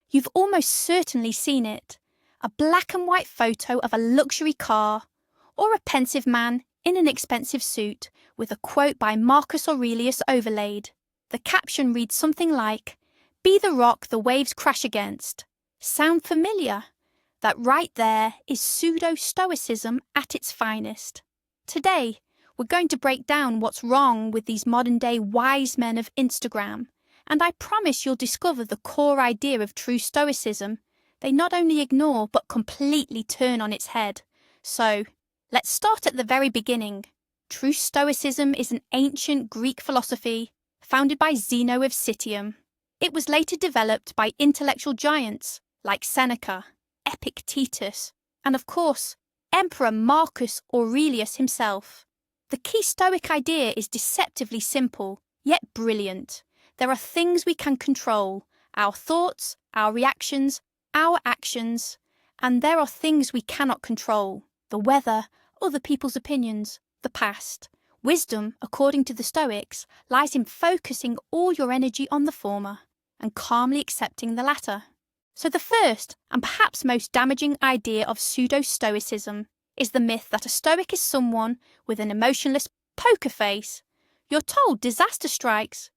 You've almost certainly seen it. A black and white photo of a luxury car, or a pensive man in an expensive suit with a quote by Marcus Aurelius overlaid. The caption reads something like, "Be the rock the waves crash against." Sound familiar? That right there is pseudo-stoicism at its finest. Today, we're going to break down what's wrong with these modern-day wise men of Instagram, and I promise you'll discover the core idea of true stoicism. They not only ignore but completely turn on its head. So, let's start at the very beginning. True stoicism is an ancient Greek philosophy founded by Zeno of Citium. It was later developed by intellectual giants like Seneca, Epictetus, and of course, Emperor Marcus Aurelius himself. The key Stoic idea is deceptively simple, yet brilliant. There are things we can control: our thoughts, our reactions, our actions, and there are things we cannot control: the weather, other people's opinions, the past. Wisdom, according to the Stoics, lies in focusing all your energy on the former and calmly accepting the latter. So the first, and perhaps most damaging idea of pseudo-stoicism is the myth that a Stoic is someone with an emotionless poker face. You're told disaster strikes.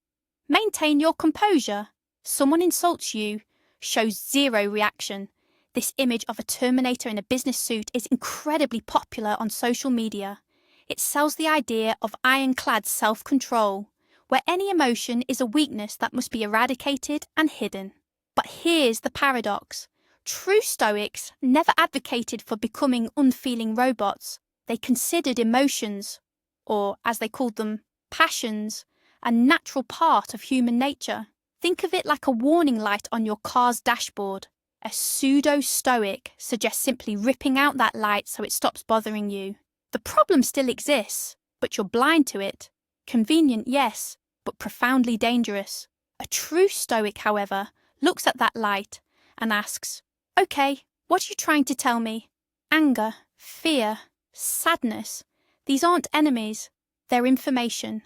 Maintain your composure. Someone insults you, shows zero reaction. This image of a Terminator in a business suit is incredibly popular on social media. It sells the idea of ironclad self-control, where any emotion is a weakness that must be eradicated and hidden. But here's the paradox. True Stoics never advocated for becoming unfeeling robots. They considered emotions, or as they called them, passions, a natural part of human nature. Think of it like a warning light on your car's dashboard. A pseudo-Stoic suggests simply ripping out that light so it stops bothering you. The problem still exists, but you're blind to it. Convenient, yes, but profoundly dangerous. A true Stoic, however, looks at that light and asks, "Okay, what are you trying to tell me? Anger, fear, sadness, these aren't enemies, they're information.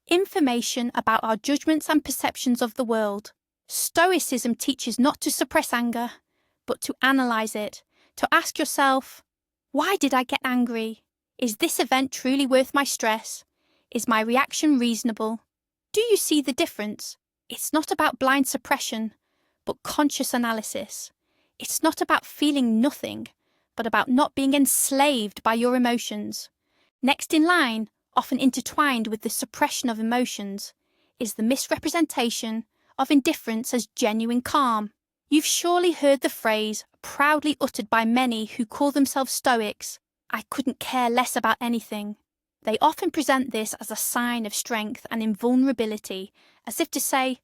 Information about our judgments and perceptions of the world." Stoicism teaches not to suppress anger, but to analyze it, to ask yourself, why did I get angry? Is this event truly worth my stress? Is my reaction reasonable? Do you see the difference? It's not about blind suppression, but conscious analysis. It's not about feeling nothing, but about not being enslaved by your emotions. Next in line, often intertwined with the suppression of emotions, is the misrepresentation of indifference as genuine calm. You've surely heard the phrase, proudly uttered by many who call themselves Stoics, "I couldn't care less about anything." They often present this as a sign of strength and invulnerability, as if to say,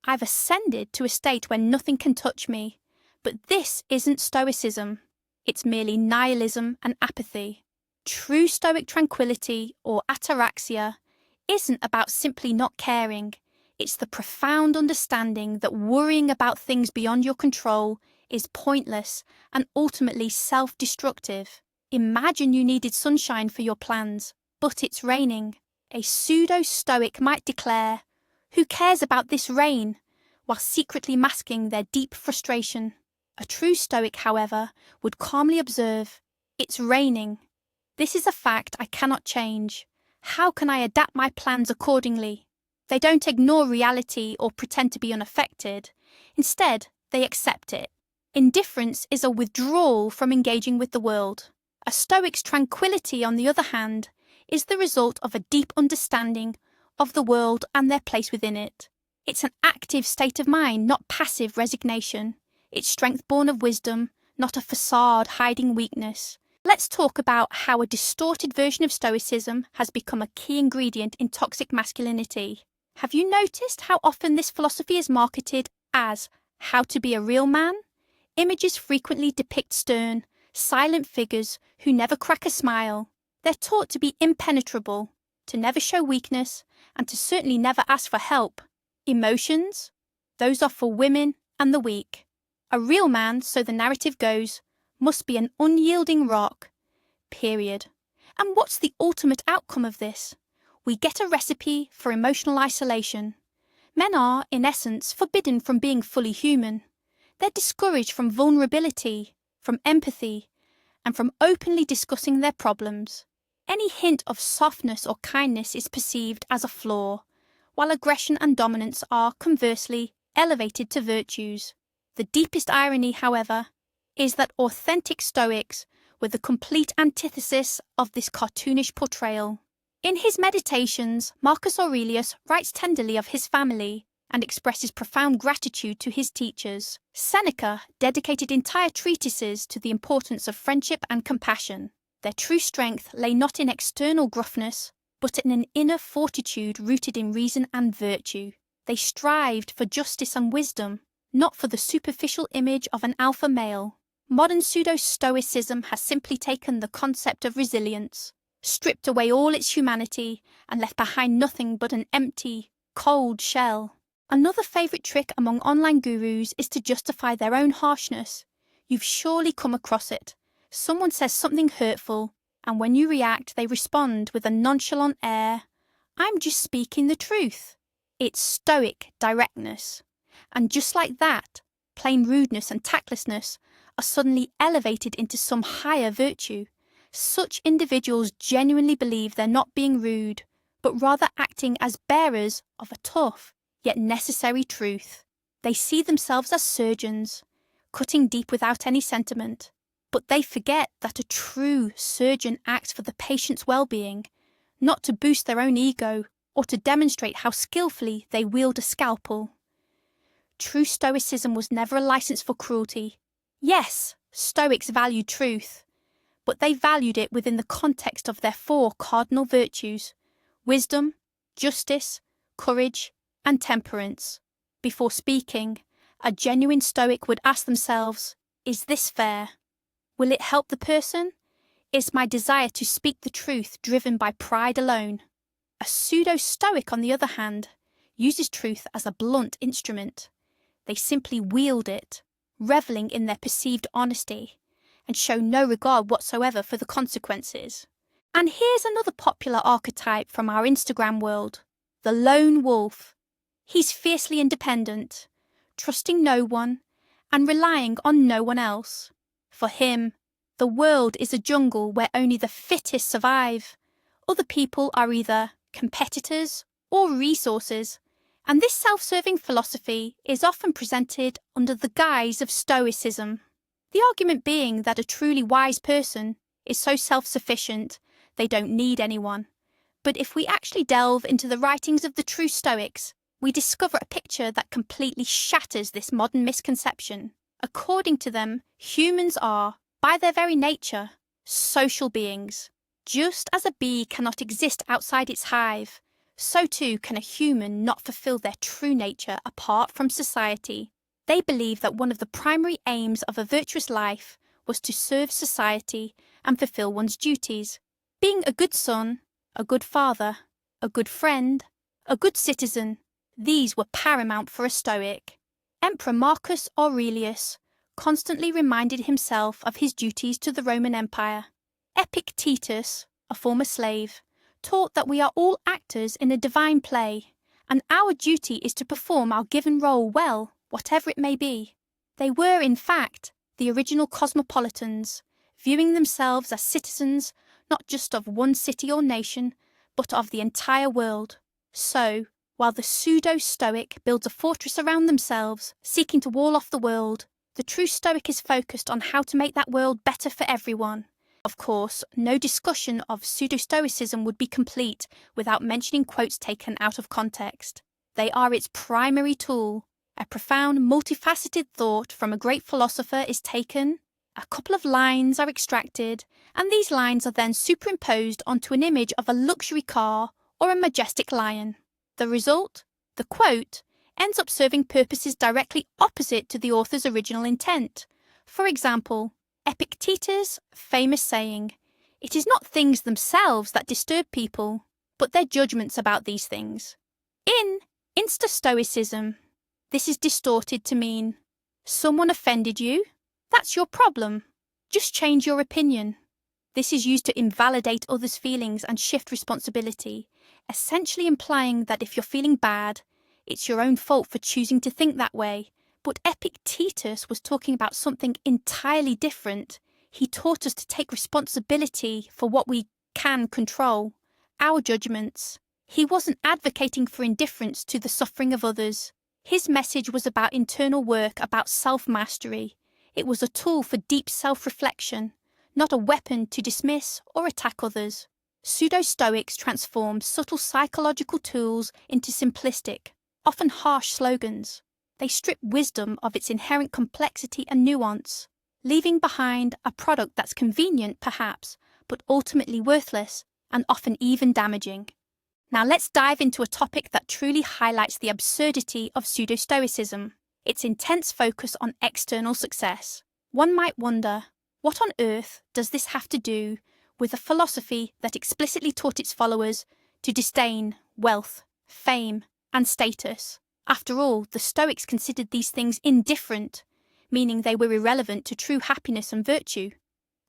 "I've ascended to a state where nothing can touch me." But this isn't Stoicism. It's merely nihilism and apathy. True Stoic tranquility, or ataraxia, isn't about simply not caring. It's the profound understanding that worrying about things beyond your control is pointless and ultimately self-destructive. Imagine you needed sunshine for your plans, but it's raining. A pseudo-Stoic might declare, "Who cares about this rain?" while secretly masking their deep frustration. A true Stoic, however, would calmly observe, "It's raining. This is a fact I cannot change. How can I adapt my plans accordingly?" They don't ignore reality or pretend to be unaffected. Instead, they accept it. Indifference is a withdrawal from engaging with the world. A Stoic's tranquility, on the other hand, is the result of a deep understanding of the world and their place within it. It's an active state of mind, not passive resignation. It's strength born of wisdom, not a facade hiding weakness. Let's talk about how a distorted version of Stoicism has become a key ingredient in toxic masculinity. Have you noticed how often this philosophy is marketed as how to be a real man? Images frequently depict stern, silent figures who never crack a smile. They're taught to be impenetrable, to never show weakness, and to certainly never ask for help. Emotions? Those are for women and the weak. A real man, so the narrative goes, must be an unyielding rock. Period. And what's the ultimate outcome of this? We get a recipe for emotional isolation. Men are, in essence, forbidden from being fully human. They're discouraged from vulnerability, from empathy, and from openly discussing their problems. Any hint of softness or kindness is perceived as a flaw, while aggression and dominance are, conversely, elevated to virtues. The deepest irony, however, is that authentic Stoics were the complete antithesis of this cartoonish portrayal. In his Meditations, Marcus Aurelius writes tenderly of his family and expresses profound gratitude to his teachers. Seneca dedicated entire treatises to the importance of friendship and compassion. Their true strength lay not in external gruffness, but in an inner fortitude rooted in reason and virtue. They strived for justice and wisdom, not for the superficial image of an alpha male. Modern pseudo-Stoicism has simply taken the concept of resilience, stripped away all its humanity, and left behind nothing but an empty, cold shell. Another favourite trick among online gurus is to justify their own harshness. You've surely come across it. Someone says something hurtful, and when you react, they respond with a nonchalant air, "I'm just speaking the truth." It's Stoic directness. And just like that, plain rudeness and tactlessness are suddenly elevated into some higher virtue. Such individuals genuinely believe they're not being rude, but rather acting as bearers of a tough, yet necessary truth. They see themselves as surgeons, cutting deep without any sentiment, but they forget that a true surgeon acts for the patient's well-being, not to boost their own ego or to demonstrate how skillfully they wield a scalpel. True Stoicism was never a license for cruelty. Yes, Stoics valued truth, but they valued it within the context of their four cardinal virtues: wisdom, justice, courage, and temperance. Before speaking, a genuine Stoic would ask themselves, is this fair? Will it help the person? Is my desire to speak the truth driven by pride alone? A pseudo-Stoic, on the other hand, uses truth as a blunt instrument. They simply wield it, revelling in their perceived honesty, and show no regard whatsoever for the consequences. And here's another popular archetype from our Instagram world, the lone wolf. He's fiercely independent, trusting no one, and relying on no one else. For him, the world is a jungle where only the fittest survive. Other people are either competitors or resources, and this self-serving philosophy is often presented under the guise of Stoicism. The argument being that a truly wise person is so self-sufficient they don't need anyone. But if we actually delve into the writings of the true Stoics, we discover a picture that completely shatters this modern misconception. According to them, humans are, by their very nature, social beings. Just as a bee cannot exist outside its hive, so too can a human not fulfill their true nature apart from society. They believe that one of the primary aims of a virtuous life was to serve society and fulfill one's duties. Being a good son, a good father, a good friend, a good citizen, these were paramount for a Stoic. Emperor Marcus Aurelius constantly reminded himself of his duties to the Roman Empire. Epictetus, a former slave, taught that we are all actors in a divine play, and our duty is to perform our given role well, whatever it may be. They were, in fact, the original cosmopolitans, viewing themselves as citizens not just of one city or nation, but of the entire world. So, while the pseudo-Stoic builds a fortress around themselves, seeking to wall off the world, the true Stoic is focused on how to make that world better for everyone. Of course, no discussion of pseudo-Stoicism would be complete without mentioning quotes taken out of context. They are its primary tool. A profound, multifaceted thought from a great philosopher is taken, a couple of lines are extracted, and these lines are then superimposed onto an image of a luxury car or a majestic lion. The result, the quote, ends up serving purposes directly opposite to the author's original intent. For example, Epictetus' famous saying, "It is not things themselves that disturb people, but their judgments about these things." In Insta-Stoicism, this is distorted to mean, someone offended you? That's your problem. Just change your opinion. This is used to invalidate others' feelings and shift responsibility, essentially implying that if you're feeling bad, it's your own fault for choosing to think that way, But Epictetus was talking about something entirely different. He taught us to take responsibility for what we can control, our judgments. He wasn't advocating for indifference to the suffering of others. His message was about internal work, about self-mastery. It was a tool for deep self-reflection, not a weapon to dismiss or attack others. Pseudo-Stoics transform subtle psychological tools into simplistic, often harsh slogans. They strip wisdom of its inherent complexity and nuance, leaving behind a product that's convenient, perhaps, but ultimately worthless and often even damaging. Now let's dive into a topic that truly highlights the absurdity of pseudo-Stoicism, its intense focus on external success. One might wonder, what on earth does this have to do with a philosophy that explicitly taught its followers to disdain wealth, fame, and status? After all, the Stoics considered these things indifferent, meaning they were irrelevant to true happiness and virtue.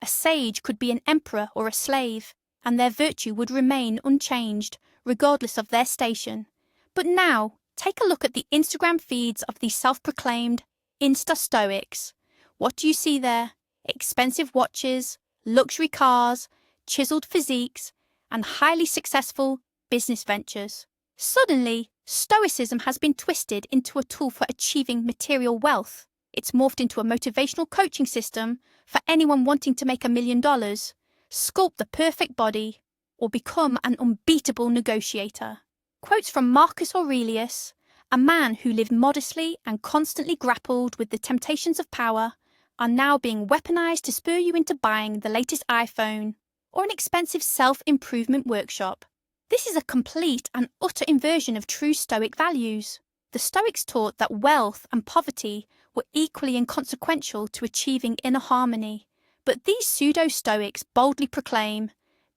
A sage could be an emperor or a slave, and their virtue would remain unchanged, regardless of their station. But now, take a look at the Instagram feeds of these self-proclaimed Insta-Stoics. What do you see there? Expensive watches, luxury cars, chiseled physiques, and highly successful business ventures. Suddenly, Stoicism has been twisted into a tool for achieving material wealth. It's morphed into a motivational coaching system for anyone wanting to make $1 million, sculpt the perfect body, or become an unbeatable negotiator. Quotes from Marcus Aurelius, a man who lived modestly and constantly grappled with the temptations of power, are now being weaponized to spur you into buying the latest iPhone or an expensive self-improvement workshop. This is a complete and utter inversion of true Stoic values. The Stoics taught that wealth and poverty were equally inconsequential to achieving inner harmony, but these pseudo-Stoics boldly proclaim,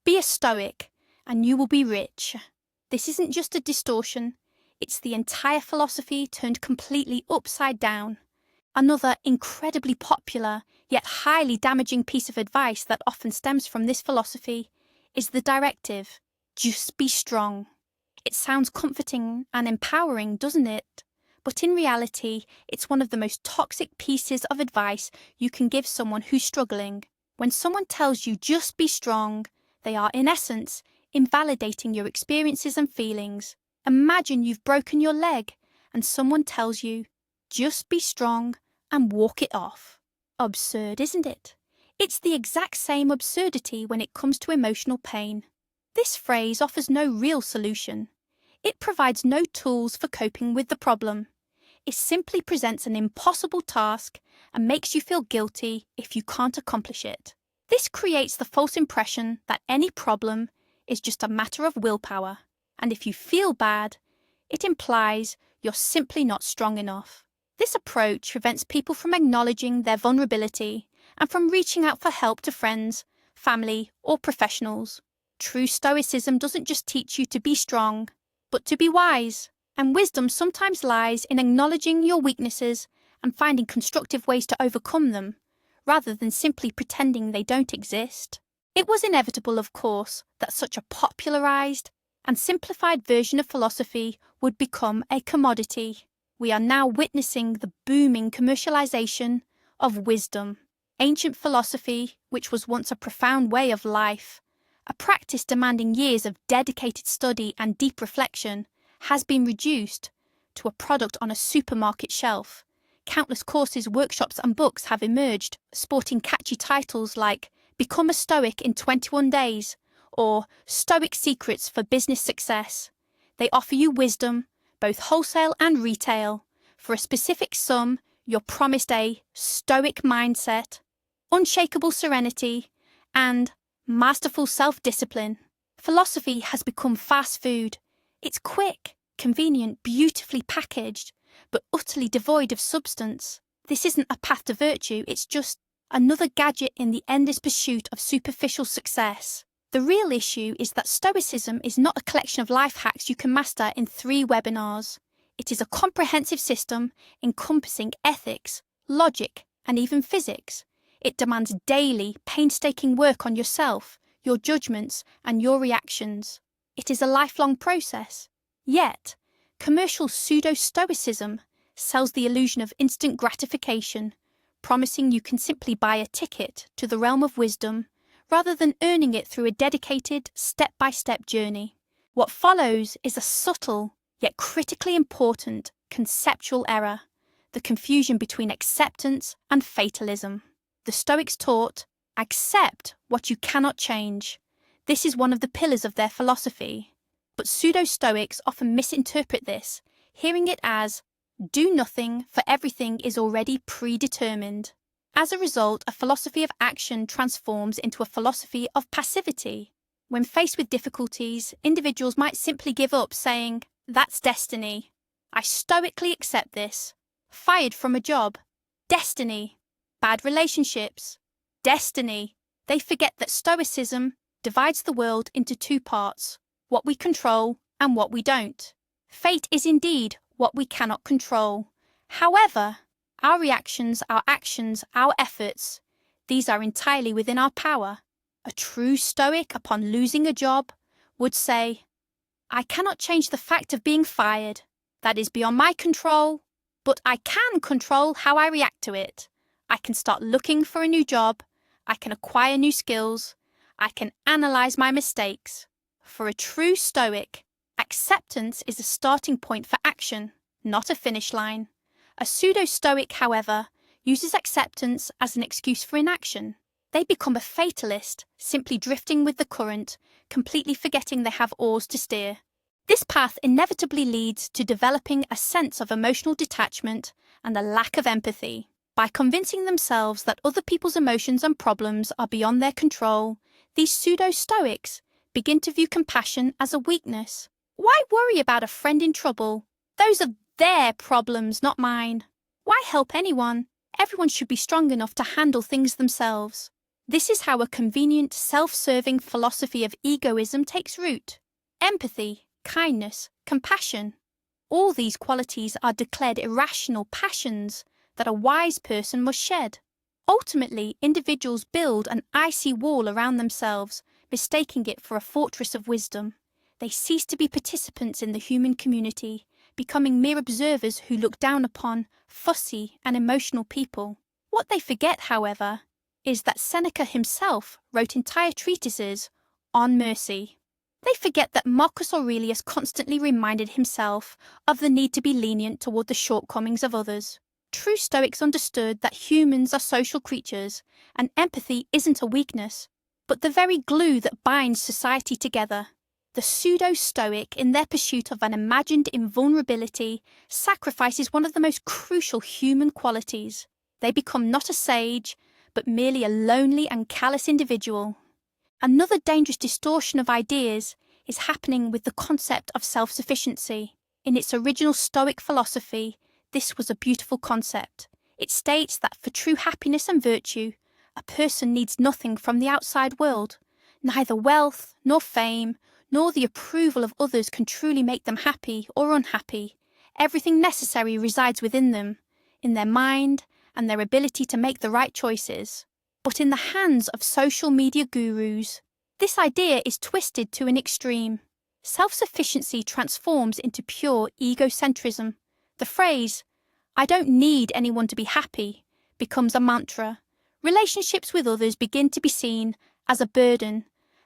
"Be a Stoic, and you will be rich." This isn't just a distortion, it's the entire philosophy turned completely upside down. Another incredibly popular, yet highly damaging piece of advice that often stems from this philosophy is the directive, "Just be strong." It sounds comforting and empowering, doesn't it? But in reality, it's one of the most toxic pieces of advice you can give someone who's struggling. When someone tells you just be strong, they are in essence invalidating your experiences and feelings. Imagine you've broken your leg and someone tells you, just be strong and walk it off. Absurd, isn't it? It's the exact same absurdity when it comes to emotional pain. This phrase offers no real solution. It provides no tools for coping with the problem. It simply presents an impossible task and makes you feel guilty if you can't accomplish it. This creates the false impression that any problem is just a matter of willpower, and if you feel bad, it implies you're simply not strong enough. This approach prevents people from acknowledging their vulnerability and from reaching out for help to friends, family, or professionals. True Stoicism doesn't just teach you to be strong, but to be wise. And wisdom sometimes lies in acknowledging your weaknesses and finding constructive ways to overcome them, rather than simply pretending they don't exist. It was inevitable, of course, that such a popularized and simplified version of philosophy would become a commodity. We are now witnessing the booming commercialization of wisdom. Ancient philosophy, which was once a profound way of life, a practice demanding years of dedicated study and deep reflection, has been reduced to a product on a supermarket shelf. Countless courses, workshops and books have emerged, sporting catchy titles like Become a Stoic in 21 Days or Stoic Secrets for Business Success. They offer you wisdom, both wholesale and retail. For a specific sum, you're promised a Stoic mindset, unshakable serenity, and masterful self-discipline. Philosophy has become fast food. It's quick, convenient, beautifully packaged, but utterly devoid of substance. This isn't a path to virtue, it's just another gadget in the endless pursuit of superficial success. The real issue is that Stoicism is not a collection of life hacks you can master in 3 webinars. It is a comprehensive system encompassing ethics, logic, and even physics. It demands daily, painstaking work on yourself, your judgments, and your reactions. It is a lifelong process. Yet, commercial pseudo-Stoicism sells the illusion of instant gratification, promising you can simply buy a ticket to the realm of wisdom rather than earning it through a dedicated, step-by-step journey. What follows is a subtle, yet critically important, conceptual error, the confusion between acceptance and fatalism. The Stoics taught, accept what you cannot change. This is one of the pillars of their philosophy. But pseudo-Stoics often misinterpret this, hearing it as, do nothing, for everything is already predetermined. As a result, a philosophy of action transforms into a philosophy of passivity. When faced with difficulties, individuals might simply give up, saying, that's destiny. I stoically accept this. Fired from a job. Destiny. Bad relationships. Destiny. They forget that Stoicism divides the world into two parts, what we control and what we don't. Fate is indeed what we cannot control. However, our reactions, our actions, our efforts, these are entirely within our power. A true Stoic, upon losing a job, would say, I cannot change the fact of being fired. That is beyond my control, but I can control how I react to it. I can start looking for a new job. I can acquire new skills. I can analyze my mistakes. For a true Stoic, acceptance is a starting point for action, not a finish line. A pseudo-Stoic, however, uses acceptance as an excuse for inaction. They become a fatalist, simply drifting with the current, completely forgetting they have oars to steer. This path inevitably leads to developing a sense of emotional detachment and a lack of empathy. By convincing themselves that other people's emotions and problems are beyond their control, these pseudo-Stoics begin to view compassion as a weakness. Why worry about a friend in trouble? Those are their problems, not mine. Why help anyone? Everyone should be strong enough to handle things themselves. This is how a convenient, self-serving philosophy of egoism takes root. Empathy, kindness, compassion. All these qualities are declared irrational passions that a wise person must shed. Ultimately, individuals build an icy wall around themselves, mistaking it for a fortress of wisdom. They cease to be participants in the human community, becoming mere observers who look down upon fussy and emotional people. What they forget, however, is that Seneca himself wrote entire treatises on mercy. They forget that Marcus Aurelius constantly reminded himself of the need to be lenient toward the shortcomings of others. True Stoics understood that humans are social creatures, and empathy isn't a weakness, but the very glue that binds society together. The pseudo-Stoic, in their pursuit of an imagined invulnerability, sacrifices one of the most crucial human qualities. They become not a sage, but merely a lonely and callous individual. Another dangerous distortion of ideas is happening with the concept of self-sufficiency. In its original Stoic philosophy, this was a beautiful concept. It states that for true happiness and virtue, a person needs nothing from the outside world. Neither wealth, nor fame, nor the approval of others can truly make them happy or unhappy. Everything necessary resides within them, in their mind and their ability to make the right choices. But in the hands of social media gurus, this idea is twisted to an extreme. Self-sufficiency transforms into pure egocentrism. The phrase, I don't need anyone to be happy, becomes a mantra. Relationships with others begin to be seen as a burden,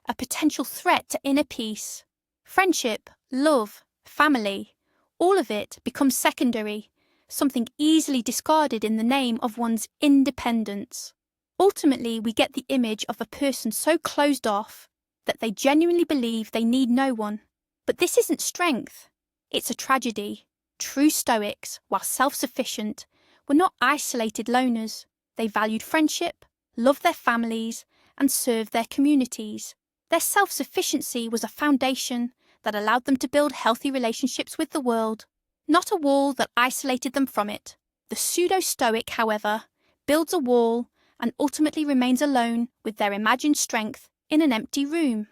a potential threat to inner peace. Friendship, love, family, all of it becomes secondary, something easily discarded in the name of one's independence. Ultimately, we get the image of a person so closed off that they genuinely believe they need no one. But this isn't strength, it's a tragedy. True Stoics, while self-sufficient, were not isolated loners. They valued friendship, loved their families, and served their communities. Their self-sufficiency was a foundation that allowed them to build healthy relationships with the world, not a wall that isolated them from it. The pseudo-Stoic, however, builds a wall and ultimately remains alone with their imagined strength in an empty room.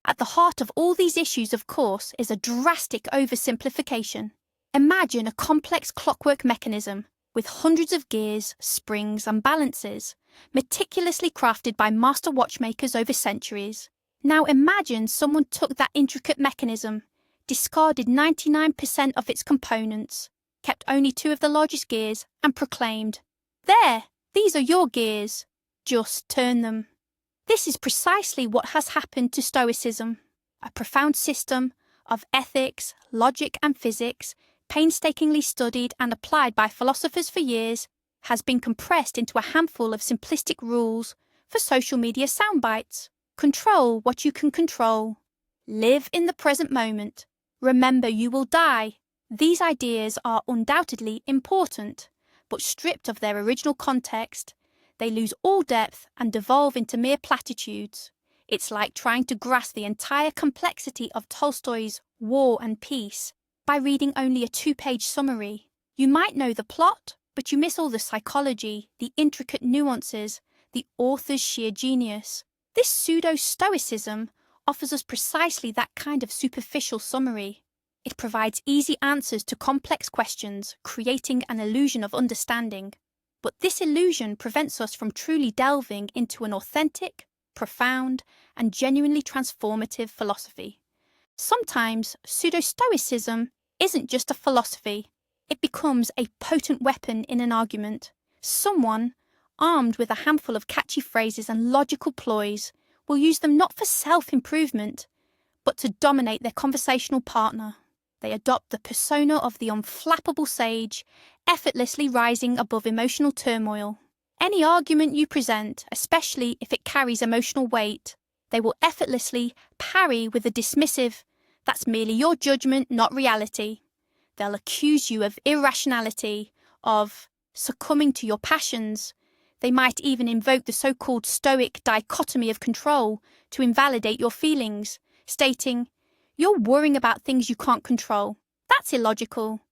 At the heart of all these issues, of course, is a drastic oversimplification. Imagine a complex clockwork mechanism with hundreds of gears, springs, and balances, meticulously crafted by master watchmakers over centuries. Now imagine someone took that intricate mechanism, discarded 99% of its components, kept only 2 of the largest gears, and proclaimed, "There, these are your gears. Just turn them." This is precisely what has happened to Stoicism. A profound system of ethics, logic, and physics, painstakingly studied and applied by philosophers for years, has been compressed into a handful of simplistic rules for social media soundbites. Control what you can control. Live in the present moment. Remember you will die. These ideas are undoubtedly important, but stripped of their original context, they lose all depth and devolve into mere platitudes. It's like trying to grasp the entire complexity of Tolstoy's War and Peace by reading only a 2-page summary. You might know the plot, but you miss all the psychology, the intricate nuances, the author's sheer genius. This pseudo-stoicism offers us precisely that kind of superficial summary. It provides easy answers to complex questions, creating an illusion of understanding. But this illusion prevents us from truly delving into an authentic, profound, and genuinely transformative philosophy. Sometimes pseudo-stoicism isn't just a philosophy. It becomes a potent weapon in an argument. Someone, armed with a handful of catchy phrases and logical ploys, will use them not for self-improvement, but to dominate their conversational partner. They adopt the persona of the unflappable sage, effortlessly rising above emotional turmoil. Any argument you present, especially if it carries emotional weight, they will effortlessly parry with a dismissive, "That's merely your judgment, not reality." They'll accuse you of irrationality, of succumbing to your passions. They might even invoke the so-called Stoic dichotomy of control to invalidate your feelings, stating, "You're worrying about things you can't control. That's illogical."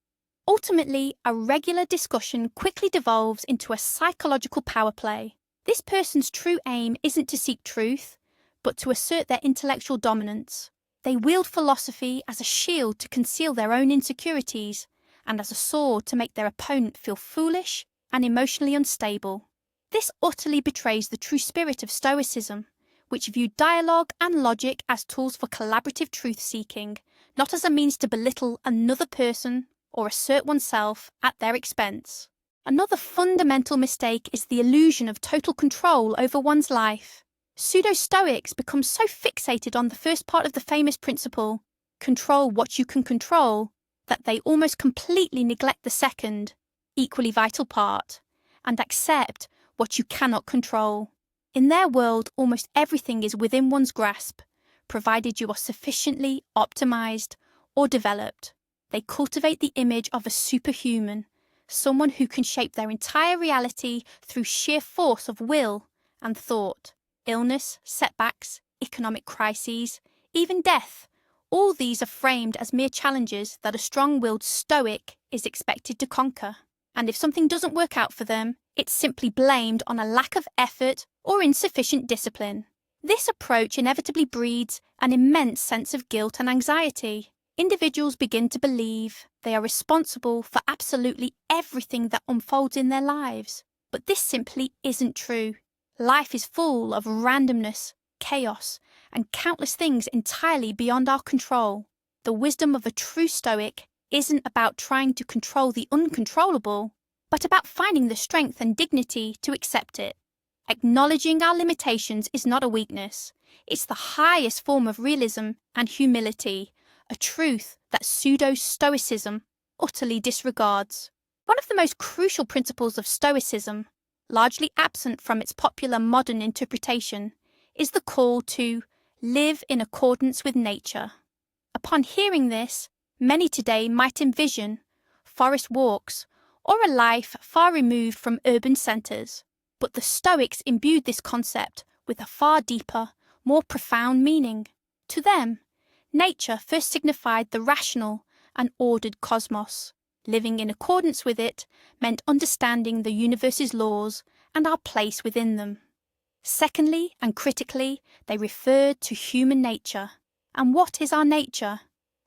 Ultimately, a regular discussion quickly devolves into a psychological power play. This person's true aim isn't to seek truth, but to assert their intellectual dominance. They wield philosophy as a shield to conceal their own insecurities, and as a sword to make their opponent feel foolish and emotionally unstable. This utterly betrays the true spirit of Stoicism, which viewed dialogue and logic as tools for collaborative truth-seeking, not as a means to belittle another person or assert oneself at their expense. Another fundamental mistake is the illusion of total control over one's life. Pseudo-Stoics become so fixated on the first part of the famous principle, control what you can control, that they almost completely neglect the second, equally vital part, and accept what you cannot control. In their world, almost everything is within one's grasp, provided you are sufficiently optimized or developed. They cultivate the image of a superhuman, someone who can shape their entire reality through sheer force of will and thought. Illness, setbacks, economic crises, even death, all these are framed as mere challenges that a strong-willed Stoic is expected to conquer. And if something doesn't work out for them, it's simply blamed on a lack of effort or insufficient discipline. This approach inevitably breeds an immense sense of guilt and anxiety. Individuals begin to believe they are responsible for absolutely everything that unfolds in their lives. But this simply isn't true. Life is full of randomness, chaos, and countless things entirely beyond our control. The wisdom of a true Stoic isn't about trying to control the uncontrollable, but about finding the strength and dignity to accept it. Acknowledging our limitations is not a weakness. It's the highest form of realism and humility, a truth that pseudo-Stoicism utterly disregards. One of the most crucial principles of Stoicism, largely absent from its popular modern interpretation, is the call to live in accordance with nature. Upon hearing this, many today might envision forest walks or a life far removed from urban centres. But the Stoics imbued this concept with a far deeper, more profound meaning. To them, nature first signified the rational and ordered cosmos. Living in accordance with it meant understanding the universe's laws and our place within them. Secondly, and critically, they referred to human nature. And what is our nature?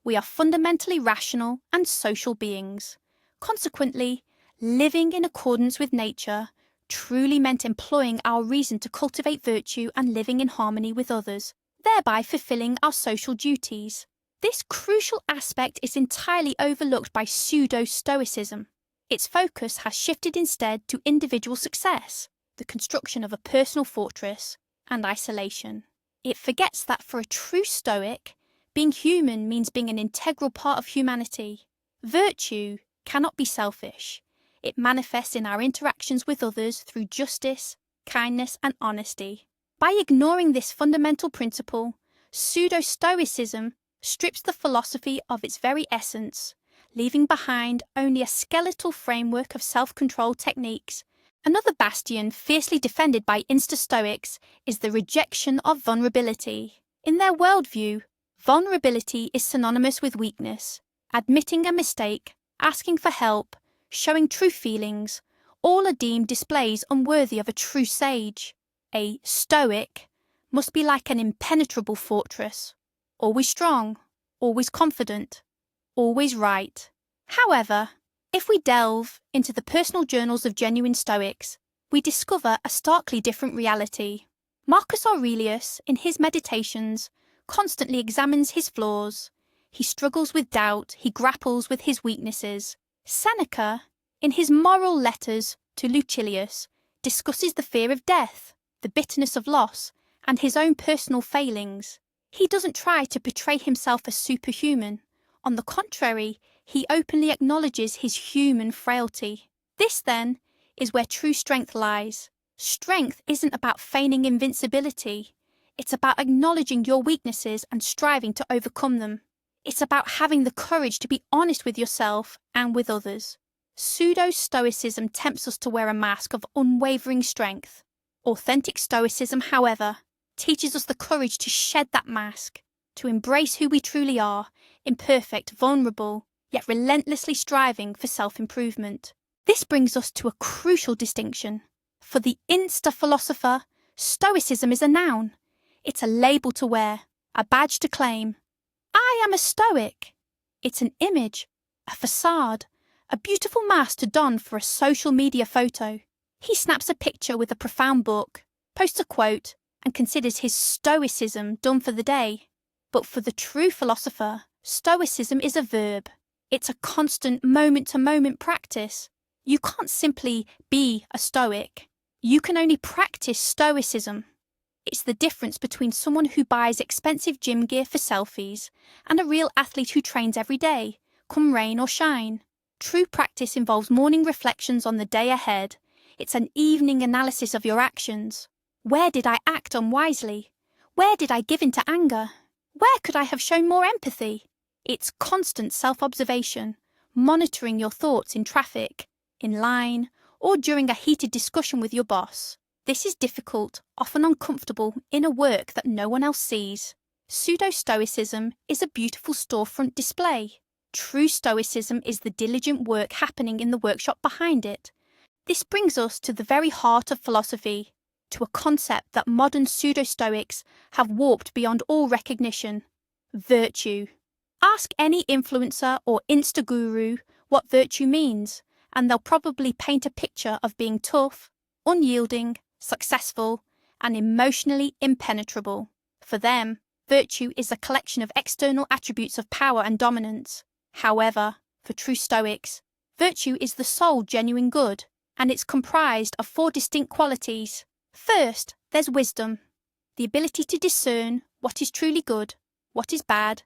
We are fundamentally rational and social beings. Consequently, living in accordance with nature truly meant employing our reason to cultivate virtue and living in harmony with others, thereby fulfilling our social duties. This crucial aspect is entirely overlooked by pseudo-Stoicism. Its focus has shifted instead to individual success, the construction of a personal fortress, and isolation. It forgets that for a true Stoic, being human means being an integral part of humanity. Virtue cannot be selfish. It manifests in our interactions with others through justice, kindness, and honesty. By ignoring this fundamental principle, pseudo-Stoicism strips the philosophy of its very essence, leaving behind only a skeletal framework of self-control techniques. Another bastion fiercely defended by Insta-Stoics is the rejection of vulnerability. In their worldview, vulnerability is synonymous with weakness. Admitting a mistake, asking for help, showing true feelings, all are deemed displays unworthy of a true sage. A Stoic must be like an impenetrable fortress, always strong, always confident, always right. However, if we delve into the personal journals of genuine Stoics, we discover a starkly different reality. Marcus Aurelius, in his Meditations, constantly examines his flaws. He struggles with doubt, he grapples with his weaknesses. Seneca, in his Moral Letters to Lucilius, discusses the fear of death, the bitterness of loss, and his own personal failings. He doesn't try to portray himself as superhuman. On the contrary, he openly acknowledges his human frailty. This, then, is where true strength lies. Strength isn't about feigning invincibility. It's about acknowledging your weaknesses and striving to overcome them. It's about having the courage to be honest with yourself and with others. Pseudo-Stoicism tempts us to wear a mask of unwavering strength. Authentic Stoicism, however, teaches us the courage to shed that mask, to embrace who we truly are, imperfect, vulnerable, yet relentlessly striving for self-improvement. This brings us to a crucial distinction. For the Insta-philosopher, Stoicism is a noun. It's a label to wear, a badge to claim. I am a Stoic. It's an image, a facade, a beautiful mask to don for a social media photo. He snaps a picture with a profound book, posts a quote, and considers his Stoicism done for the day. But for the true philosopher, Stoicism is a verb. It's a constant moment-to-moment practice. You can't simply be a Stoic. You can only practice Stoicism. It's the difference between someone who buys expensive gym gear for selfies and a real athlete who trains every day, come rain or shine. True practice involves morning reflections on the day ahead. It's an evening analysis of your actions. Where did I act unwisely? Where did I give in to anger? Where could I have shown more empathy? It's constant self-observation, monitoring your thoughts in traffic, in line, or during a heated discussion with your boss. This is difficult, often uncomfortable, inner work that no one else sees. Pseudo-Stoicism is a beautiful storefront display. True Stoicism is the diligent work happening in the workshop behind it. This brings us to the very heart of philosophy, to a concept that modern pseudo-Stoics have warped beyond all recognition: virtue. Ask any influencer or Insta-Guru what virtue means, and they'll probably paint a picture of being tough, unyielding, successful, and emotionally impenetrable. For them, virtue is a collection of external attributes of power and dominance. However, for true Stoics, virtue is the sole genuine good, and it's comprised of 4 distinct qualities. First, there's wisdom, the ability to discern what is truly good, what is bad,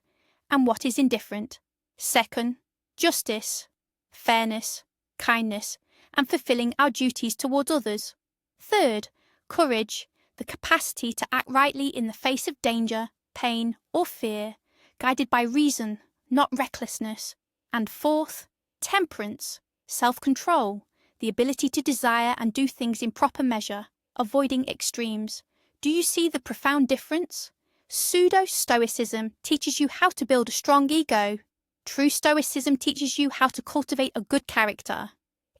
and what is indifferent. Second, justice, fairness, kindness, and fulfilling our duties towards others. Third, courage, the capacity to act rightly in the face of danger, pain, or fear, guided by reason, not recklessness. And fourth, temperance, self-control, the ability to desire and do things in proper measure, avoiding extremes. Do you see the profound difference? Pseudo-Stoicism teaches you how to build a strong ego. True Stoicism teaches you how to cultivate a good character.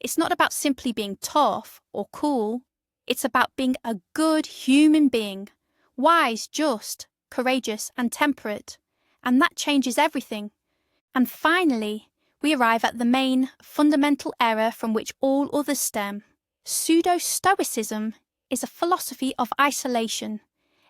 It's not about simply being tough or cool. It's about being a good human being, wise, just, courageous, and temperate. And that changes everything. And finally, we arrive at the main, fundamental error from which all others stem. Pseudo-Stoicism is a philosophy of isolation.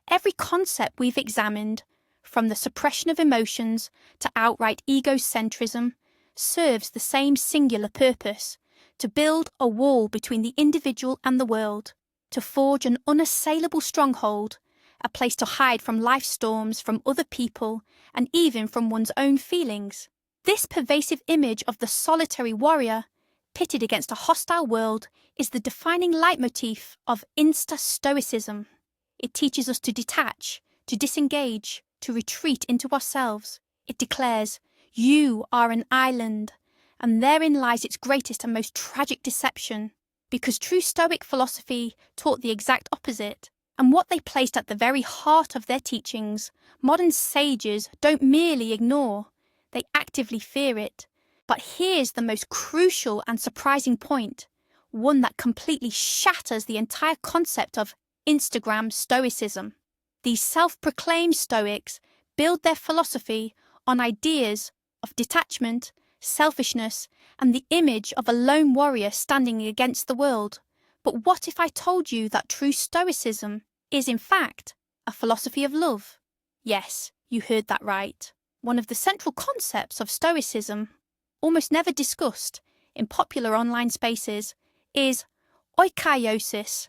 Every concept we've examined, from the suppression of emotions to outright egocentrism, serves the same singular purpose: to build a wall between the individual and the world, to forge an unassailable stronghold, a place to hide from life's storms, from other people, and even from one's own feelings. This pervasive image of the solitary warrior, pitted against a hostile world, is the defining leitmotif of Stoicism. It teaches us to detach, to disengage, to retreat into ourselves. It declares, "You are an island," and therein lies its greatest and most tragic deception, because true Stoic philosophy taught the exact opposite, and what they placed at the very heart of their teachings, modern sages don't merely ignore, they actively fear it. But here's the most crucial and surprising point, one that completely shatters the entire concept of Instagram Stoicism. These self-proclaimed Stoics build their philosophy on ideas of detachment, selfishness, and the image of a lone warrior standing against the world. But what if I told you that true Stoicism is, in fact, a philosophy of love? Yes, you heard that right. One of the central concepts of Stoicism, almost never discussed in popular online spaces, is oikoiosis.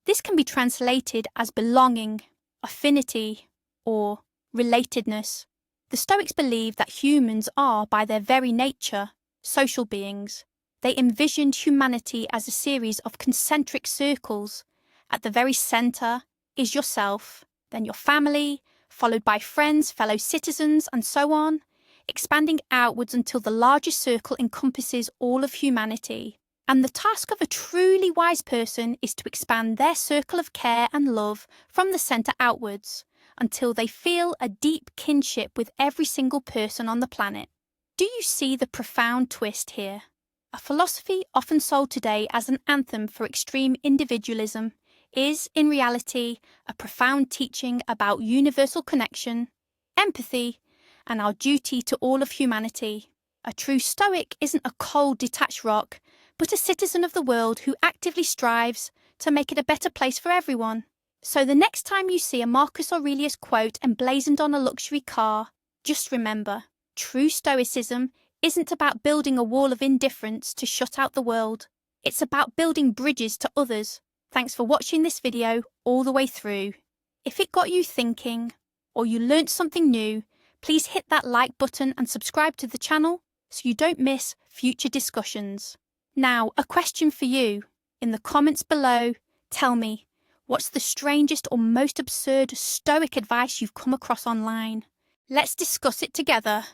This can be translated as belonging, affinity, or relatedness. The Stoics believe that humans are, by their very nature, social beings. They envisioned humanity as a series of concentric circles. At the very centre is yourself, then your family, followed by friends, fellow citizens, and so on, expanding outwards until the largest circle encompasses all of humanity. And the task of a truly wise person is to expand their circle of care and love from the centre outwards, until they feel a deep kinship with every single person on the planet. Do you see the profound twist here? A philosophy often sold today as an anthem for extreme individualism is, in reality, a profound teaching about universal connection, empathy, and our duty to all of humanity. A true Stoic isn't a cold, detached rock, but a citizen of the world who actively strives to make it a better place for everyone. So the next time you see a Marcus Aurelius quote emblazoned on a luxury car, just remember, true Stoicism isn't about building a wall of indifference to shut out the world. It's about building bridges to others. Thanks for watching this video all the way through. If it got you thinking, or you learnt something new, please hit that like button and subscribe to the channel so you don't miss future discussions. Now, a question for you. In the comments below, tell me, what's the strangest or most absurd Stoic advice you've come across online? Let's discuss it together.